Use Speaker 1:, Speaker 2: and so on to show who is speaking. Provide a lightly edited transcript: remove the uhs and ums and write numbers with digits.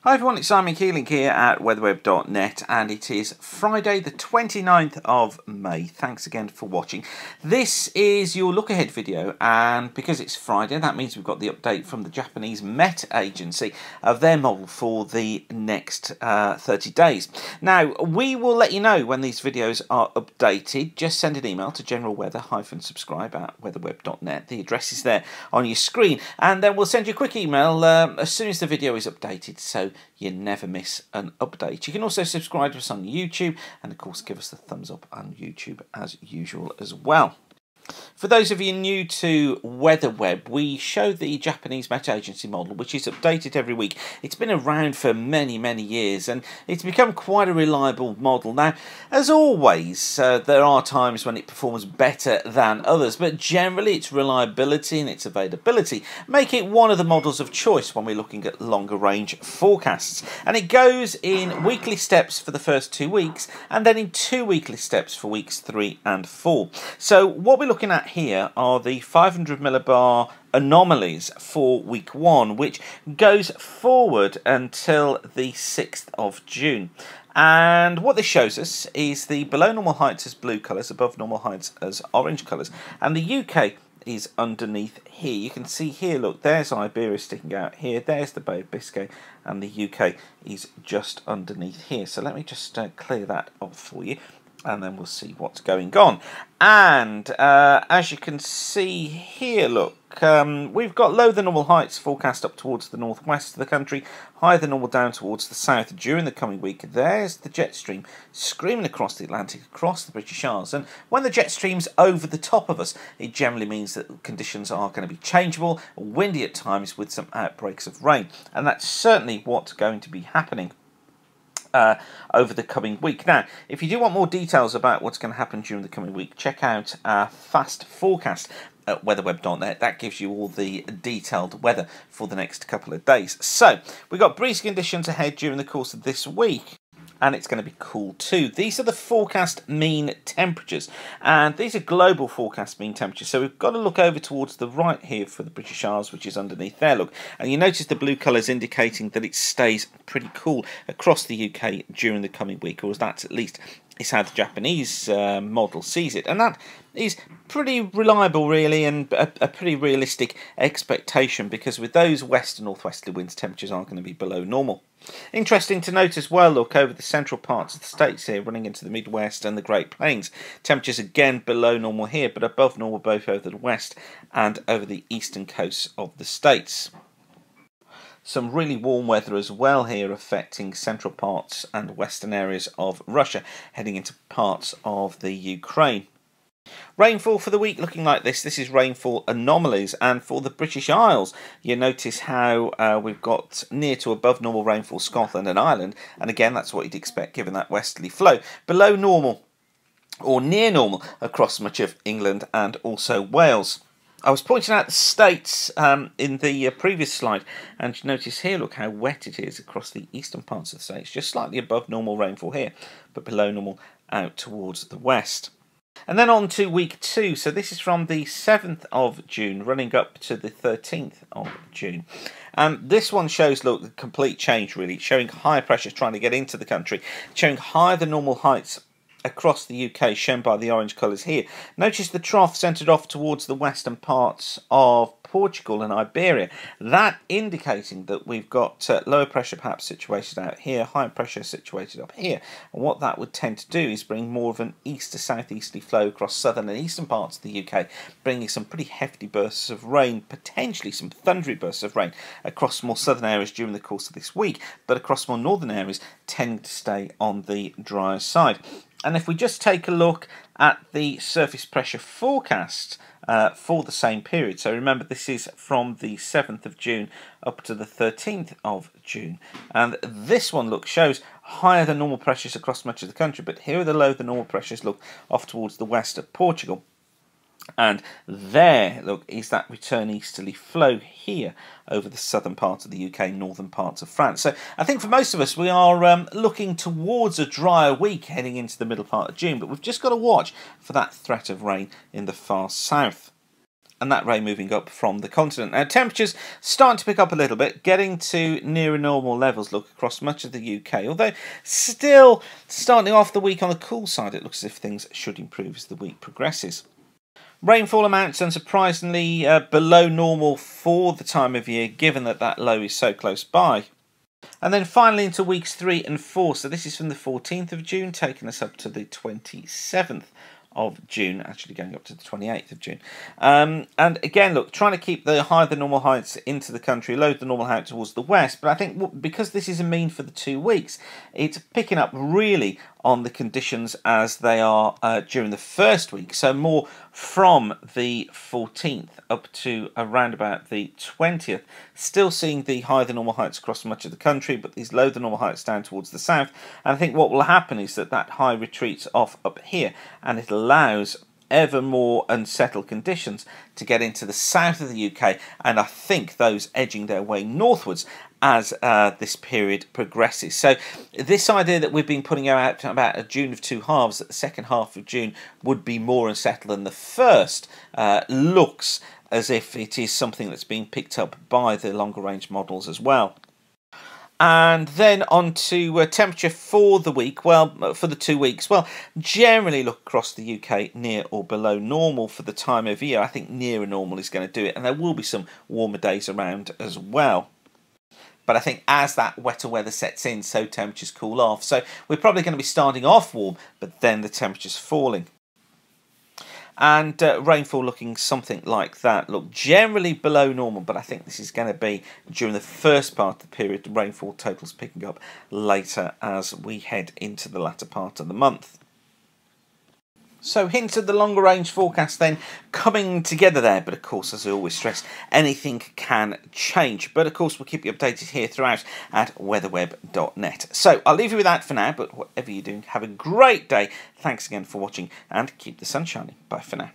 Speaker 1: Hi everyone, it's Simon Keeling here at weatherweb.net and it is Friday the 29th of May. Thanks again for watching. This is your look ahead video, and because it's Friday that means we've got the update from the Japanese Met Agency of their model for the next 30 days. Now we will let you know when these videos are updated. Just send an email to generalweather-subscribe at weatherweb.net. The address is there on your screen, and then we'll send you a quick email as soon as the video is updated, so you never miss an update. You can also subscribe to us on YouTube and of course give us the thumbs up on YouTube as usual as well. For those of you new to WeatherWeb, we show the Japanese Met Agency model, which is updated every week. It's been around for many years and it's become quite a reliable model. Now, as always, there are times when it performs better than others, but generally its reliability and its availability make it one of the models of choice when we're looking at longer range forecasts. And it goes in weekly steps for the first 2 weeks and then in 2 weekly steps for weeks 3 and 4. So what we're looking at here are the 500 millibar anomalies for week 1, which goes forward until the 6th of June. And what this shows us is the below normal heights as blue colours, above normal heights as orange colours, and the UK is underneath here. You can see here, look, there's Iberia sticking out here, there's the Bay of Biscay, and the UK is just underneath here. So let me just clear that off for you, and then we'll see what's going on. And as you can see here, look, we've got low than normal heights forecast up towards the northwest of the country, higher than normal down towards the south during the coming week. There's the jet stream screaming across the Atlantic, across the British Isles, and when the jet stream's over the top of us, it generally means that conditions are going to be changeable, windy at times with some outbreaks of rain, and that's certainly what's going to be happening over the coming week. Now, if you do want more details about what's going to happen during the coming week, check out our fast forecast at weatherweb.net. That gives you all the detailed weather for the next couple of days. So, we've got breezy conditions ahead during the course of this week, and it's going to be cool too. These are the forecast mean temperatures, and these are global forecast mean temperatures. So we've got to look over towards the right here for the British Isles, which is underneath there, look. And you notice the blue colours indicating that it stays pretty cool across the UK during the coming week, or that's at least is how the Japanese model sees it. And that is pretty reliable, really, and a pretty realistic expectation, because with those west and northwesterly winds, temperatures aren't going to be below normal. Interesting to note as well, look, over the central parts of the states here, running into the Midwest and the Great Plains, temperatures again below normal here, but above normal both over the west and over the eastern coast of the states. Some really warm weather as well here, affecting central parts and western areas of Russia, heading into parts of the Ukraine. Rainfall for the week looking like this. This is rainfall anomalies, and for the British Isles you notice how we've got near to above normal rainfall Scotland and Ireland, and again that's what you'd expect given that westerly flow. Below normal or near normal across much of England and also Wales. I was pointing out the states in the previous slide, and you notice here, look how wet it is across the eastern parts of the states, just slightly above normal rainfall here, but below normal out towards the west. And then on to week 2, so this is from the 7th of June running up to the 13th of June. And this one shows, look, the complete change really, showing higher pressure trying to get into the country, showing higher than normal heights across the UK, shown by the orange colours here. Notice the trough centred off towards the western parts of Portugal and Iberia. That indicating that we've got lower pressure perhaps situated out here, higher pressure situated up here. And what that would tend to do is bring more of an east to southeasterly flow across southern and eastern parts of the UK, bringing some pretty hefty bursts of rain, potentially some thundery bursts of rain across more southern areas during the course of this week, but across more northern areas tending to stay on the drier side. And if we just take a look at the surface pressure forecast for the same period, so remember this is from the 7th of June up to the 13th of June, and this one, look, shows higher than normal pressures across much of the country, but here are the lower than normal pressures, look, off towards the west of Portugal. And there, look, is that return easterly flow here over the southern part of the UK, northern parts of France. So I think for most of us, we are looking towards a drier week heading into the middle part of June, but we've just got to watch for that threat of rain in the far south. and that rain moving up from the continent. Now, temperatures starting to pick up a little bit, getting to nearer normal levels, look, across much of the UK, although still starting off the week on the cool side. It looks as if things should improve as the week progresses. Rainfall amounts, unsurprisingly, below normal for the time of year, given that that low is so close by. And then finally into weeks 3 and 4, so this is from the 14th of June, taking us up to the 27th of June, actually going up to the 28th of June. And again, look, trying to keep the higher than normal heights into the country, load the normal height towards the west. But I think because this is a mean for the 2 weeks, it's picking up really on the conditions as they are during the first week. So more from the 14th up to around about the 20th. Still seeing the higher than normal heights across much of the country, but these lower than normal heights down towards the south. And I think what will happen is that that high retreats off up here, and it allows ever more unsettled conditions to get into the south of the UK, and I think those edging their way northwards as this period progresses. So this idea that we've been putting out about a June of 2 halves, that the second half of June would be more unsettled than the first, looks as if it is something that's being picked up by the longer range models as well. And then on to temperature for the week, well, for the 2 weeks. Well, generally look across the UK near or below normal for the time of year. I think nearer normal is going to do it, and there will be some warmer days around as well. But I think as that wetter weather sets in, so temperatures cool off. So we're probably going to be starting off warm, but then the temperatures falling. And rainfall looking something like that. Look, generally below normal, but I think this is going to be during the first part of the period. The rainfall totals picking up later as we head into the latter part of the month. So hints of the longer range forecast then coming together there. But of course, as I always stress, anything can change. But of course, we'll keep you updated here throughout at weatherweb.net. So I'll leave you with that for now. But whatever you're doing, have a great day. Thanks again for watching and keep the sun shining. Bye for now.